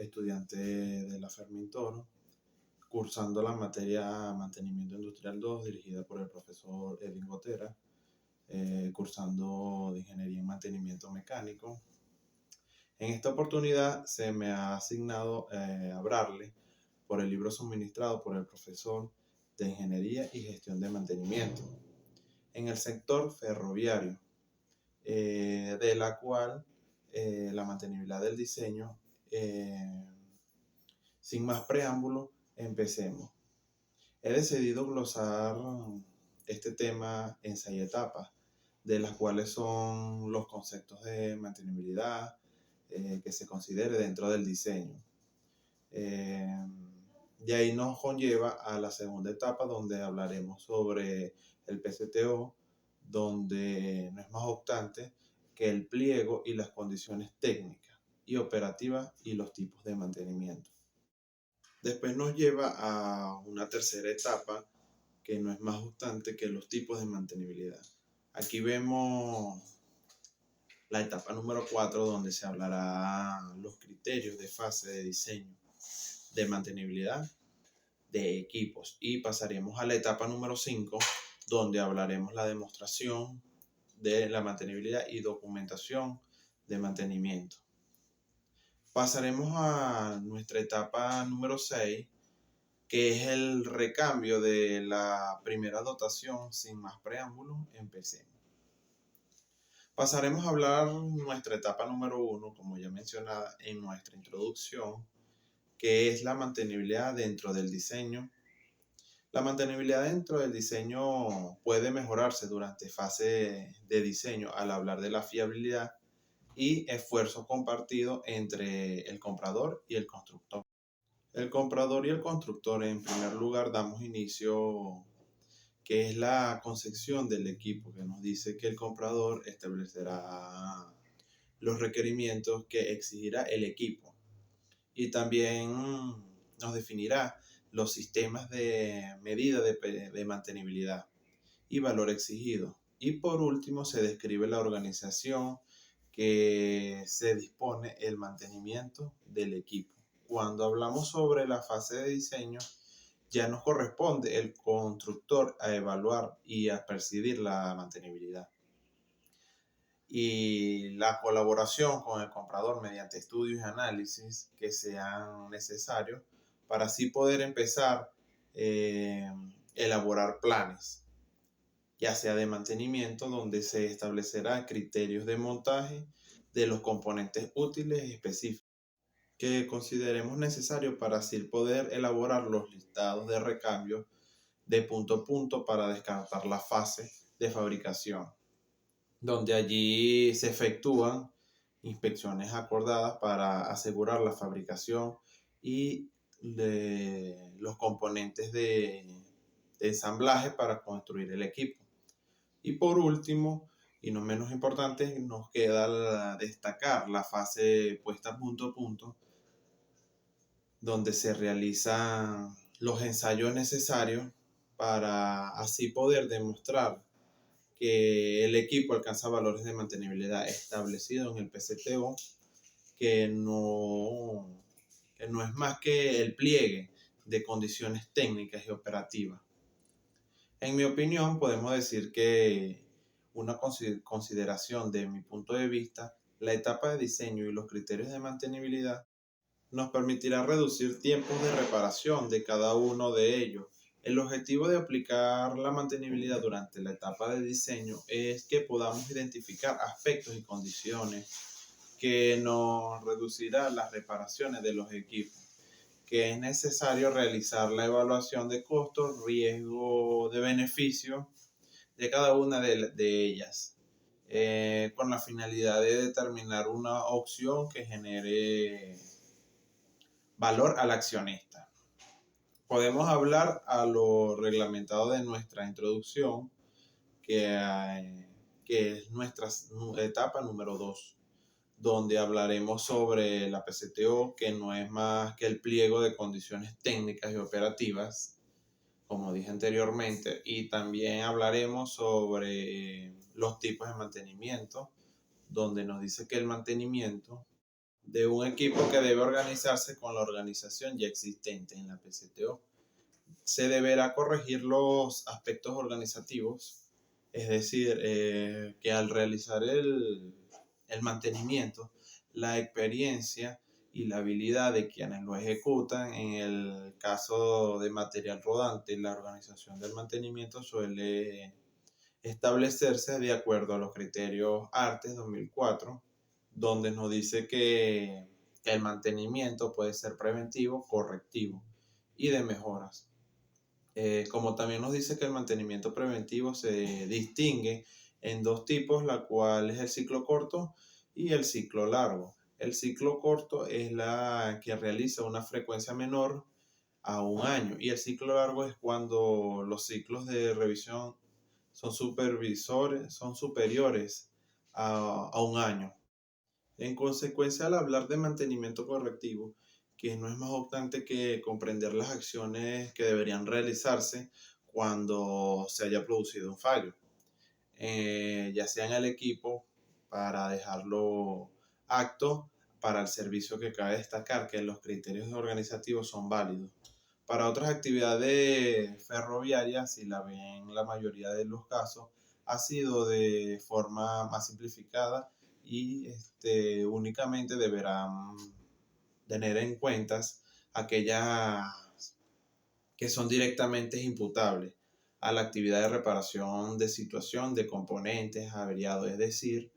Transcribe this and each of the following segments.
estudiante de la Fermintoro, cursando la materia Mantenimiento Industrial 2, dirigida por el profesor Edwin Gotera, cursando de Ingeniería en Mantenimiento Mecánico. En esta oportunidad se me ha asignado hablarle por el libro suministrado por el profesor de Ingeniería y Gestión de Mantenimiento en el sector ferroviario, de la cual la mantenibilidad del diseño. Sin más preámbulo, empecemos. He decidido glosar este tema en 6 etapas, de las cuales son los conceptos de mantenibilidad que se considere dentro del diseño. De ahí nos conlleva a la segunda etapa, donde hablaremos sobre el PCTO, donde no es más obstante que el pliego y las condiciones técnicas y operativas y los tipos de mantenimiento. Después nos lleva a una tercera etapa, que no es más obstante que los tipos de mantenibilidad. Aquí vemos la etapa número 4, donde se hablará los criterios de fase de diseño de mantenibilidad de equipos, y pasaremos a la etapa número 5, donde hablaremos la demostración de la mantenibilidad y documentación de mantenimiento. Pasaremos a nuestra etapa número 6, que es el recambio de la primera dotación. Sin más preámbulos, empecemos. Pasaremos a hablar nuestra etapa número 1, como ya mencionada en nuestra introducción, que es la mantenibilidad dentro del diseño. La mantenibilidad dentro del diseño puede mejorarse durante fase de diseño al hablar de la fiabilidad y esfuerzo compartido entre el comprador y el constructor. El comprador y el constructor, en primer lugar, damos inicio, que es la concepción del equipo, que nos dice que el comprador establecerá los requerimientos que exigirá el equipo y también nos definirá los sistemas de medida de mantenibilidad y valor exigido. Y por último, se describe la organización que se dispone el mantenimiento del equipo. Cuando hablamos sobre la fase de diseño, ya nos corresponde el constructor a evaluar y a percibir la mantenibilidad, y la colaboración con el comprador mediante estudios y análisis que sean necesarios para así poder empezar a elaborar planes, ya sea de mantenimiento, donde se establecerá criterios de montaje de los componentes útiles específicos que consideremos necesarios para así poder elaborar los listados de recambio de punto a punto para descartar la fase de fabricación, donde allí se efectúan inspecciones acordadas para asegurar la fabricación y de los componentes de ensamblaje para construir el equipo. Y por último, y no menos importante, nos queda destacar la fase puesta punto a punto, donde se realizan los ensayos necesarios para así poder demostrar que el equipo alcanza valores de mantenibilidad establecidos en el PCTO, que no es más que el pliegue de condiciones técnicas y operativas. En mi opinión, podemos decir que una consideración de mi punto de vista, la etapa de diseño y los criterios de mantenibilidad nos permitirá reducir tiempos de reparación de cada uno de ellos. El objetivo de aplicar la mantenibilidad durante la etapa de diseño es que podamos identificar aspectos y condiciones que nos reducirán las reparaciones de los equipos, que es necesario realizar la evaluación de costos, riesgo de beneficio de cada una de ellas, con la finalidad de determinar una opción que genere valor al accionista. Podemos hablar a lo reglamentado de nuestra introducción, que es nuestra etapa número 2, donde hablaremos sobre la PCTO, que no es más que el pliego de condiciones técnicas y operativas, como dije anteriormente, y también hablaremos sobre los tipos de mantenimiento, donde nos dice que el mantenimiento de un equipo que debe organizarse con la organización ya existente en la PCTO. Se deberá corregir los aspectos organizativos, es decir, que al realizar el mantenimiento, la experiencia y la habilidad de quienes lo ejecutan, en el caso de material rodante, la organización del mantenimiento suele establecerse de acuerdo a los criterios ARTES 2004, donde nos dice que el mantenimiento puede ser preventivo, correctivo y de mejoras. Como también nos dice que el mantenimiento preventivo se distingue en dos tipos, la cual es el ciclo corto y el ciclo largo. El ciclo corto es la que realiza una frecuencia menor a un año y el ciclo largo es cuando los ciclos de revisión son superiores a un año. En consecuencia, al hablar de mantenimiento correctivo, que no es más obstante que comprender las acciones que deberían realizarse cuando se haya producido un fallo, ya sea en el equipo para dejarlo apto para el servicio, que cabe destacar que los criterios organizativos son válidos. Para otras actividades ferroviarias, si la ven la mayoría de los casos, ha sido de forma más simplificada y únicamente deberán tener en cuenta aquellas que son directamente imputables a la actividad de reparación de situación de componentes averiados, es decir,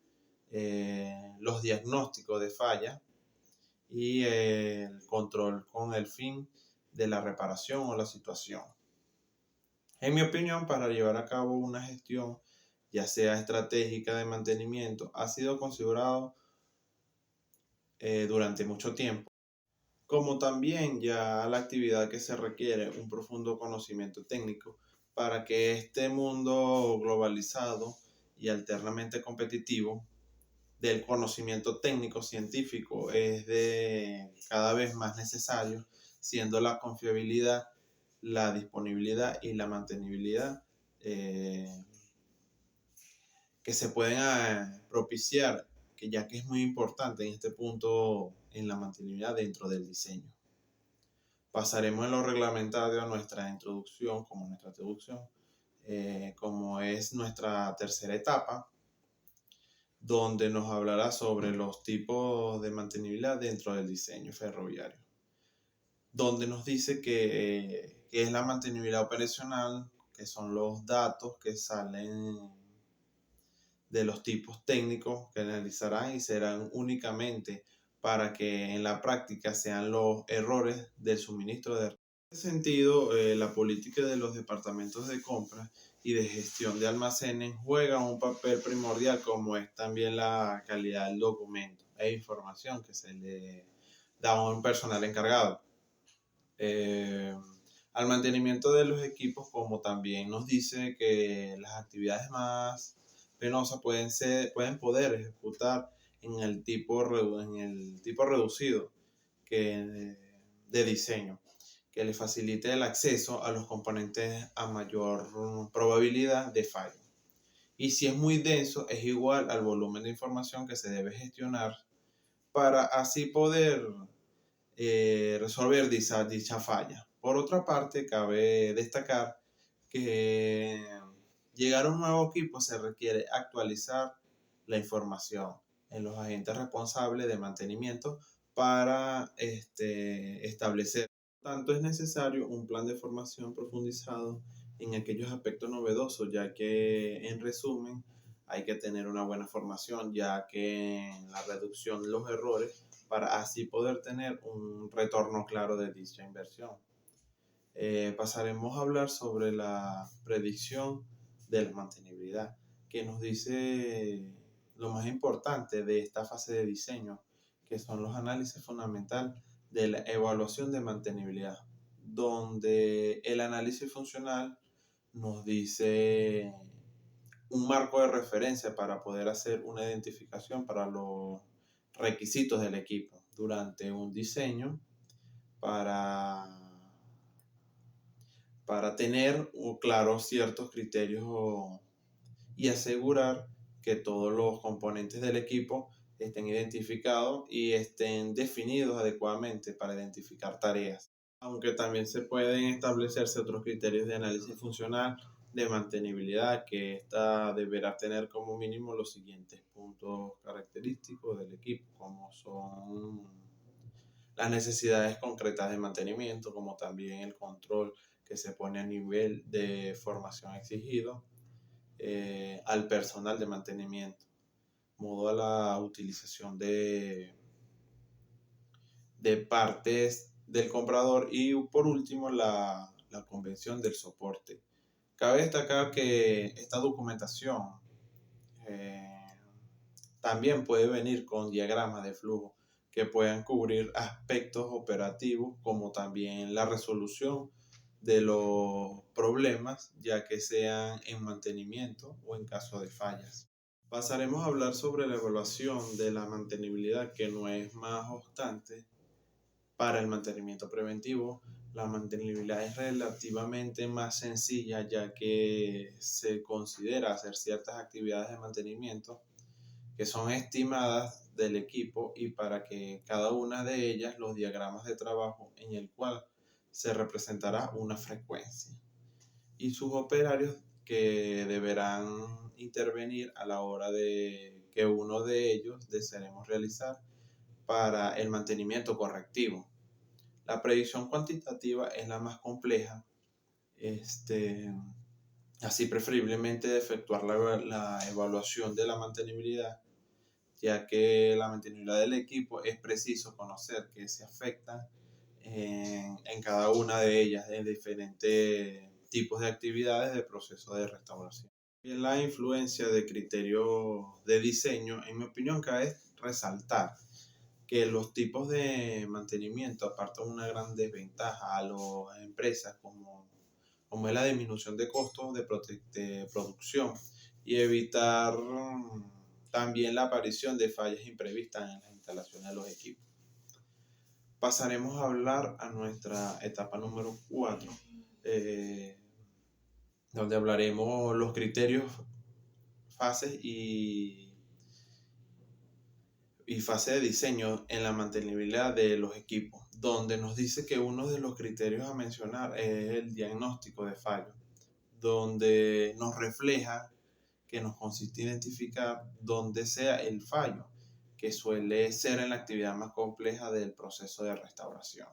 los diagnósticos de falla y el control con el fin de la reparación o la situación. En mi opinión, para llevar a cabo una gestión, ya sea estratégica de mantenimiento, ha sido considerado durante mucho tiempo, como también ya la actividad que se requiere un profundo conocimiento técnico para que este mundo globalizado y alternamente competitivo del conocimiento técnico científico es de cada vez más necesario, siendo la confiabilidad, la disponibilidad y la mantenibilidad que se pueden propiciar, que ya que es muy importante en este punto en la mantenibilidad dentro del diseño. Pasaremos en lo reglamentario a nuestra introducción, como es nuestra tercera etapa, donde nos hablará sobre los tipos de mantenibilidad dentro del diseño ferroviario, donde nos dice que es la mantenibilidad operacional, que son los datos que salen de los tipos técnicos que analizarán y serán únicamente para que en la práctica sean los errores del suministro de. En ese sentido, la política de los departamentos de compra y de gestión de almacenes juega un papel primordial, como es también la calidad del documento e información que se le da a un personal encargado. Al mantenimiento de los equipos, como también nos dice que las actividades más penosas pueden poder ejecutar en el tipo reducido de diseño, que le facilite el acceso a los componentes a mayor probabilidad de fallo. Y si es muy denso, es igual al volumen de información que se debe gestionar para así poder resolver dicha falla. Por otra parte, cabe destacar que llegar a un nuevo equipo se requiere actualizar la información en los agentes responsables de mantenimiento para establecer. Por tanto, es necesario un plan de formación profundizado en aquellos aspectos novedosos, ya que en resumen hay que tener una buena formación, ya que en la reducción de los errores, para así poder tener un retorno claro de dicha inversión. Pasaremos a hablar sobre la predicción de la mantenibilidad, que nos dice lo más importante de esta fase de diseño, que son los análisis fundamentales de la evaluación de mantenibilidad, donde el análisis funcional nos dice un marco de referencia para poder hacer una identificación para los requisitos del equipo durante un diseño para tener claros ciertos criterios y asegurar que todos los componentes del equipo estén identificados y estén definidos adecuadamente para identificar tareas. Aunque también se pueden establecerse otros criterios de análisis funcional de mantenibilidad, que ésta deberá tener como mínimo los siguientes puntos característicos del equipo, como son las necesidades concretas de mantenimiento, como también el control que se pone a nivel de formación exigido al personal de mantenimiento, modo a la utilización de partes del comprador y por último la convención del soporte. Cabe destacar que esta documentación eh, también puede venir con diagramas de flujo que puedan cubrir aspectos operativos como también la resolución de los problemas, ya que sean en mantenimiento o en caso de fallas. Pasaremos a hablar sobre la evaluación de la mantenibilidad, que no es más obstante para el mantenimiento preventivo. La mantenibilidad es relativamente más sencilla, ya que se considera hacer ciertas actividades de mantenimiento que son estimadas del equipo y para que cada una de ellas los diagramas de trabajo en el cual se representará una frecuencia y sus operarios que deberán intervenir a la hora de que uno de ellos desearemos realizar para el mantenimiento correctivo. La predicción cuantitativa es la más compleja, así preferiblemente de efectuar la evaluación de la mantenibilidad, ya que la mantenibilidad del equipo es preciso conocer que se afecta en cada una de ellas, en diferentes tipos de actividades de proceso de restauración. Y la influencia de criterios de diseño, en mi opinión, cabe resaltar que los tipos de mantenimiento apartan una gran desventaja a las empresas como es la disminución de costos de producción y evitar también la aparición de fallas imprevistas en las instalaciones de los equipos. Pasaremos a hablar a nuestra etapa número 4, donde hablaremos los criterios, fases y fase de diseño en la mantenibilidad de los equipos, donde nos dice que uno de los criterios a mencionar es el diagnóstico de fallo, donde nos refleja que nos consiste en identificar dónde sea el fallo, que suele ser en la actividad más compleja del proceso de restauración,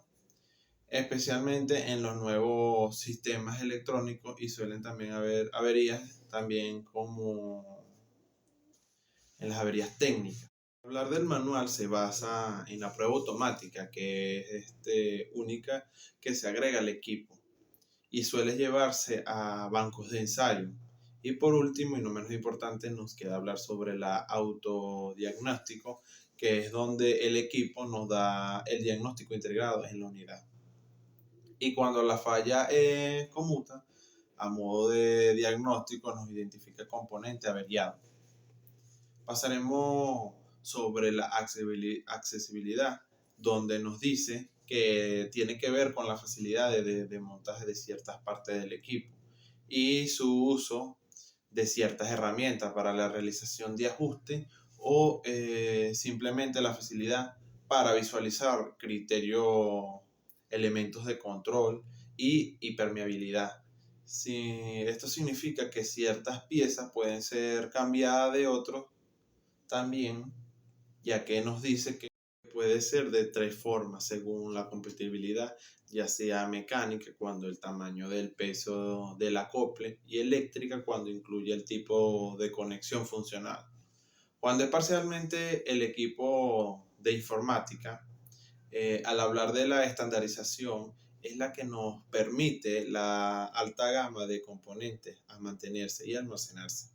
especialmente en los nuevos sistemas electrónicos, y suelen también haber averías también como en las averías técnicas. Hablar del manual se basa en la prueba automática, que es única, que se agrega al equipo y suele llevarse a bancos de ensayo. Y por último, y no menos importante, nos queda hablar sobre la autodiagnóstico, que es donde el equipo nos da el diagnóstico integrado en la unidad. Y cuando la falla es conmuta, a modo de diagnóstico nos identifica el componente averiado. Pasaremos sobre la accesibilidad, donde nos dice que tiene que ver con la facilidad de montaje de ciertas partes del equipo y su uso de ciertas herramientas para la realización de ajustes o simplemente la facilidad para visualizar criterios, elementos de control y permeabilidad. Esto significa que ciertas piezas pueden ser cambiadas de otros también, ya que nos dice que puede ser de 3 formas según la compatibilidad, ya sea mecánica cuando el tamaño del peso del acople y eléctrica cuando incluye el tipo de conexión funcional. Cuando es parcialmente el equipo de informática, al hablar de la estandarización, es la que nos permite la alta gama de componentes a mantenerse y almacenarse.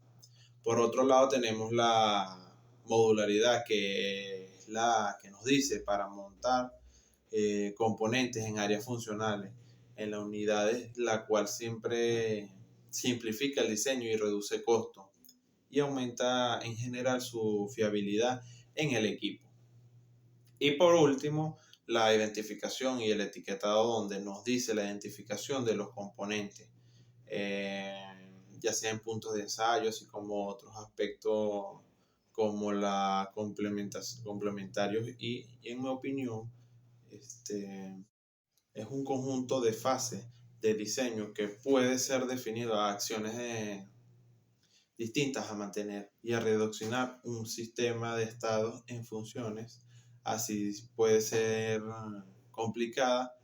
Por otro lado tenemos la modularidad, que es la que nos dice para montar componentes en áreas funcionales en las unidades, la cual siempre simplifica el diseño y reduce costos y aumenta en general su fiabilidad en el equipo. Y por último, la identificación y el etiquetado, donde nos dice la identificación de los componentes, ya sea en puntos de ensayo, así como otros aspectos como la complementarios y en mi opinión, es un conjunto de fases de diseño que puede ser definido a acciones distintas a mantener y a reduccionar un sistema de estados en funciones. Así puede ser complicada.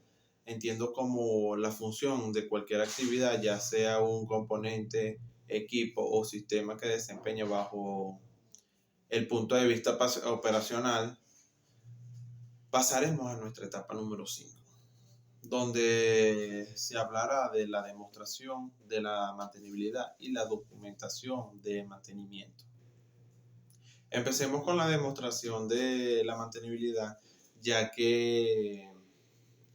Entiendo como la función de cualquier actividad, ya sea un componente, equipo o sistema que desempeña bajo el punto de vista operacional. Pasaremos a nuestra etapa número 5, donde se hablará de la demostración de la mantenibilidad y la documentación de mantenimiento. Empecemos con la demostración de la mantenibilidad, ya que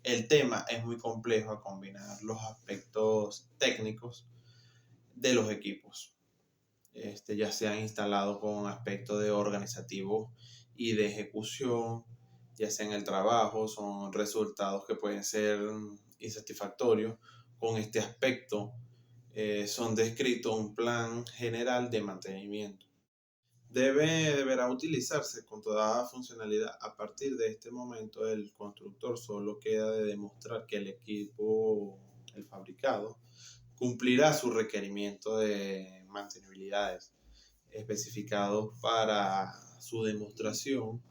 el tema es muy complejo a combinar los aspectos técnicos de los equipos, ya sean instalados con aspectos de organizativo y de ejecución, ya sea en el trabajo, son resultados que pueden ser insatisfactorios. Con este aspecto son descritos un plan general de mantenimiento. Deberá utilizarse con toda funcionalidad. A partir de este momento, el constructor solo queda de demostrar que el equipo, el fabricado, cumplirá su requerimiento de mantenibilidades especificados para su demostración,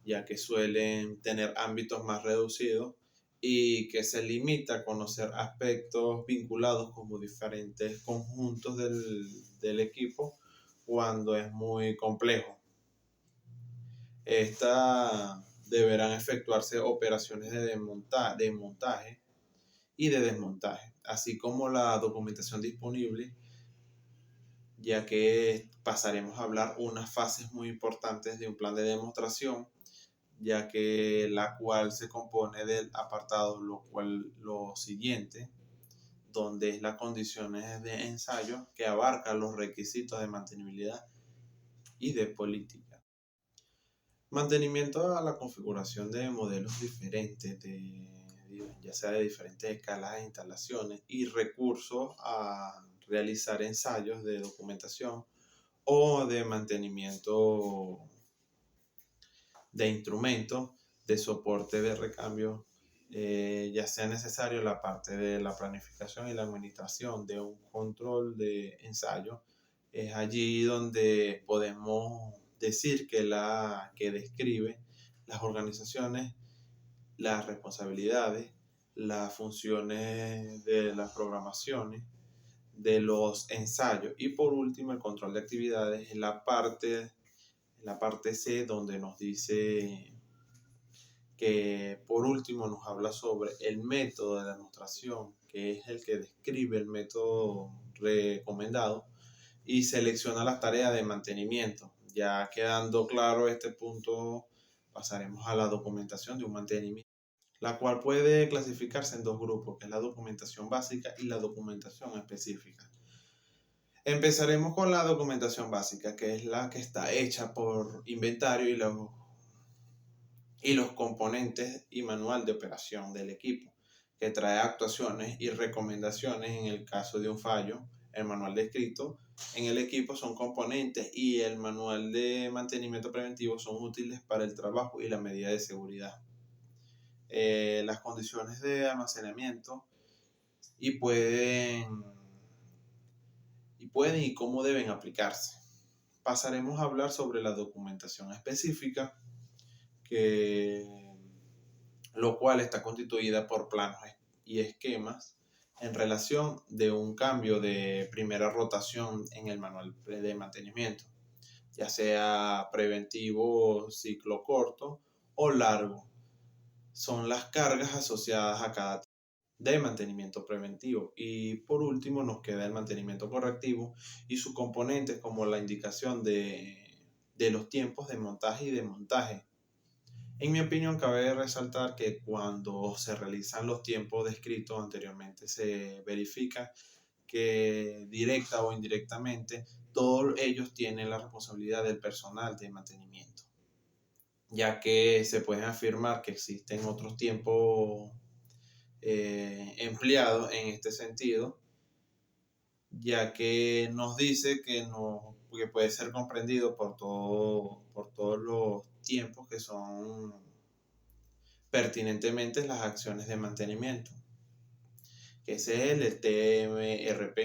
ya que suelen tener ámbitos más reducidos y que se limita a conocer aspectos vinculados como diferentes conjuntos del equipo cuando es muy complejo. Estas deberán efectuarse operaciones de montaje y de desmontaje, así como la documentación disponible, ya que pasaremos a hablar unas fases muy importantes de un plan de demostración, ya que la cual se compone del apartado lo siguiente, donde es las condiciones de ensayo, que abarca los requisitos de mantenibilidad y de política. Mantenimiento a la configuración de modelos diferentes, ya sea de diferentes escalas de instalaciones, y recursos a realizar ensayos de documentación o de mantenimiento de instrumentos, de soporte de recambio, ya sea necesario la parte de la planificación y la administración de un control de ensayo. Es allí donde podemos decir que describe las organizaciones, las responsabilidades, las funciones de las programaciones, de los ensayos, y por último el control de actividades en la parte C, donde nos dice que por último nos habla sobre el método de demostración, que es el que describe el método recomendado y selecciona las tareas de mantenimiento. Ya quedando claro este punto, pasaremos a la documentación de un mantenimiento, la cual puede clasificarse en dos grupos, que es la documentación básica y la documentación específica. Empezaremos con la documentación básica, que es la que está hecha por inventario y los componentes y manual de operación del equipo, que trae actuaciones y recomendaciones en el caso de un fallo. El manual descrito en el equipo son componentes y el manual de mantenimiento preventivo son útiles para el trabajo y la medida de seguridad. Las condiciones de almacenamiento y pueden y cómo deben aplicarse. Pasaremos a hablar sobre la documentación específica, lo cual está constituida por planos y esquemas en relación de un cambio de primera rotación en el manual de mantenimiento, ya sea preventivo, ciclo corto o largo. Son las cargas asociadas a cada tipo de mantenimiento preventivo. Y por último nos queda el mantenimiento correctivo y sus componentes, como la indicación de los tiempos de montaje y desmontaje. En mi opinión, cabe resaltar que cuando se realizan los tiempos descritos anteriormente, se verifica que directa o indirectamente todos ellos tienen la responsabilidad del personal de mantenimiento, ya que se puede afirmar que existen otros tiempos empleados en este sentido, ya que nos dice que que puede ser comprendido por todos los tiempos que son pertinentemente las acciones de mantenimiento, que ese es el TMRP.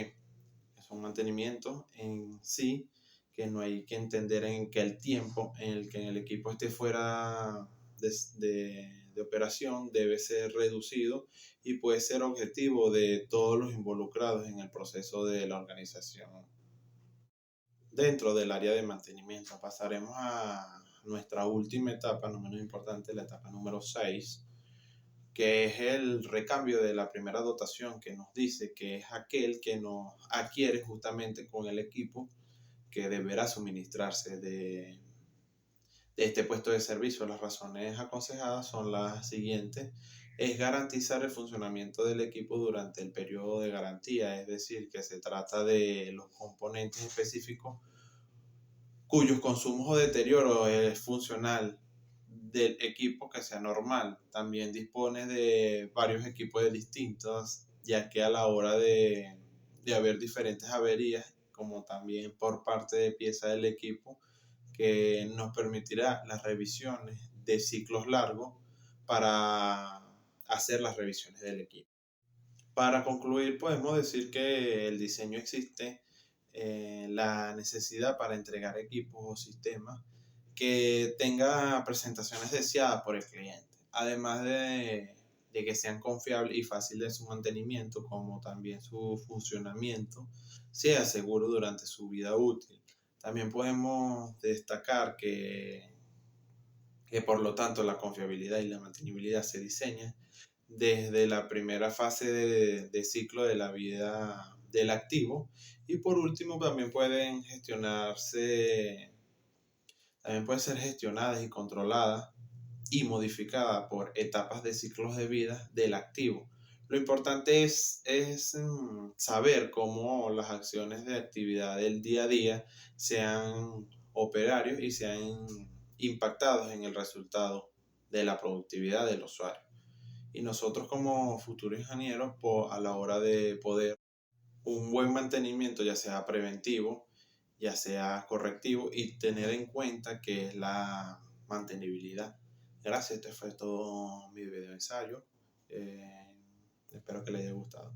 Es un mantenimiento en sí que no hay que entender en que el tiempo en el que el equipo esté fuera de operación debe ser reducido y puede ser objetivo de todos los involucrados en el proceso de la organización dentro del área de mantenimiento. Pasaremos a nuestra última etapa, no menos importante, la etapa número 6, que es el recambio de la primera dotación, que nos dice que es aquel que nos adquiere justamente con el equipo que deberá suministrarse de este puesto de servicio. Las razones aconsejadas son las siguientes. Es garantizar el funcionamiento del equipo durante el periodo de garantía, es decir, que se trata de los componentes específicos cuyos consumos o deterioro es funcional del equipo que sea normal. También dispone de varios equipos de distintos, ya que a la hora de haber diferentes averías, como también por parte de pieza del equipo, que nos permitirá las revisiones de ciclos largos para hacer las revisiones del equipo. Para concluir, podemos decir que el diseño existe la necesidad para entregar equipos o sistemas que tenga presentaciones deseadas por el cliente, además de que sean confiables y fáciles de su mantenimiento, como también su funcionamiento sea seguro durante su vida útil. También podemos destacar que por lo tanto la confiabilidad y la mantenibilidad se diseñan desde la primera fase de ciclo de la vida del activo, y por último también pueden ser gestionadas y controladas y modificadas por etapas de ciclos de vida del activo. Lo importante es saber cómo las acciones de actividad del día a día sean operarios y sean impactados en el resultado de la productividad del usuario. Y nosotros como futuros ingenieros, a la hora de poder un buen mantenimiento, ya sea preventivo, ya sea correctivo, y tener en cuenta que es la mantenibilidad. Gracias, este fue todo mi video ensayo. Espero que les haya gustado.